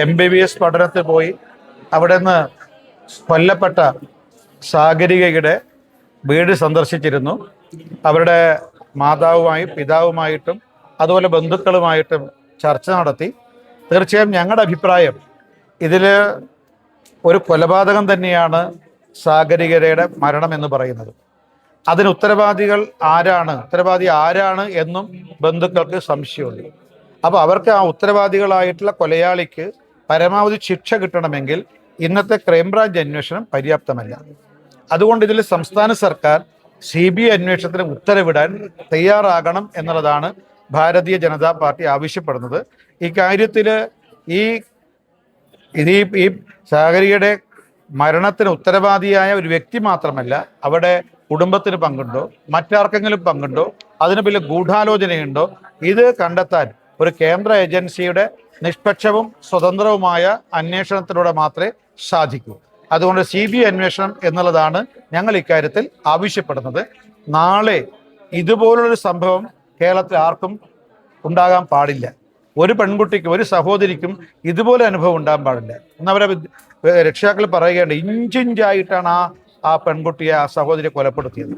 MBBS പഠനത്തിൽ പോയി അവിടെ നിന്ന് കൊല്ലപ്പെട്ട സാഗരികയുടെ വീട് സന്ദർശിച്ചിരുന്നു. അവരുടെ മാതാവുമായും പിതാവുമായിട്ടും അതുപോലെ ബന്ധുക്കളുമായിട്ടും ചർച്ച നടത്തി. തീർച്ചയായും ഞങ്ങളുടെ അഭിപ്രായം ഇതിൽ ഒരു കൊലപാതകം തന്നെയാണ് സാഗരികയുടെ മരണം എന്ന് പറയുന്നത്. അതിന് ഉത്തരവാദി ആരാണ് എന്നും ബന്ധുക്കൾക്ക് സംശയമുണ്ട്. അപ്പോൾ അവർക്ക് ആ ഉത്തരവാദികളായിട്ടുള്ള കൊലയാളിക്ക് പരമാവധി ശിക്ഷ കിട്ടണമെങ്കിൽ ഇന്നത്തെ ക്രൈംബ്രാഞ്ച് അന്വേഷണം പര്യാപ്തമല്ല. അതുകൊണ്ട് ഇതിൽ സംസ്ഥാന സർക്കാർ CBI അന്വേഷണത്തിന് ഉത്തരവിടാൻ തയ്യാറാകണം എന്നുള്ളതാണ് ഭാരതീയ ജനതാ പാർട്ടി ആവശ്യപ്പെടുന്നത്. ഇക്കാര്യത്തിൽ ഈ സാഗരികയുടെ മരണത്തിന് ഉത്തരവാദിയായ ഒരു വ്യക്തി മാത്രമല്ല, അവിടെ കുടുംബത്തിന് പങ്കുണ്ടോ, മറ്റാർക്കെങ്കിലും പങ്കുണ്ടോ, അതിന് വലിയ ഗൂഢാലോചനയുണ്ടോ, ഇത് കണ്ടെത്താൻ ഒരു കേന്ദ്ര ഏജൻസിയുടെ നിഷ്പക്ഷവും സ്വതന്ത്രവുമായ അന്വേഷണത്തിലൂടെ മാത്രമേ സാധിക്കൂ. അതുകൊണ്ട് CBI അന്വേഷണം എന്നുള്ളതാണ് ഞങ്ങൾ ഇക്കാര്യത്തിൽ ആവശ്യപ്പെടുന്നത്. നാളെ ഇതുപോലുള്ളൊരു സംഭവം കേരളത്തിൽ ആർക്കും ഉണ്ടാകാൻ പാടില്ല. ഒരു പെൺകുട്ടിക്കും ഒരു സഹോദരിക്കും ഇതുപോലെ അനുഭവം ഉണ്ടാകാൻ പാടില്ല. എന്നവരെ രക്ഷിതാക്കൾ പറയുകയാണ്, ഇഞ്ചിഞ്ചായിട്ടാണ് ആ പെൺകുട്ടിയെ, ആ സഹോദരിയെ കൊലപ്പെടുത്തിയത്.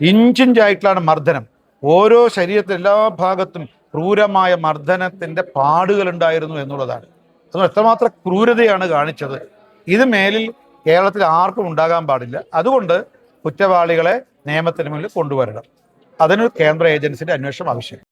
ഇഞ്ചിഞ്ചായിട്ടുള്ള മർദ്ദനം. ഓരോ ശരീരത്തിലെ എല്ലാ ഭാഗത്തും ക്രൂരമായ മർദ്ദനത്തിൻ്റെ പാടുകൾ ഉണ്ടായിരുന്നു എന്നുള്ളതാണ്. അത് എത്രമാത്രം ക്രൂരതയാണ് കാണിച്ചത്. ഇത് മേലിൽ കേരളത്തിൽ ആർക്കും ഉണ്ടാകാൻ പാടില്ല. അതുകൊണ്ട് കുറ്റവാളികളെ നിയമത്തിന് മുന്നിൽ കൊണ്ടുവരണം. അതിനൊരു കേന്ദ്ര ഏജൻസിയുടെ അന്വേഷണം ആവശ്യം.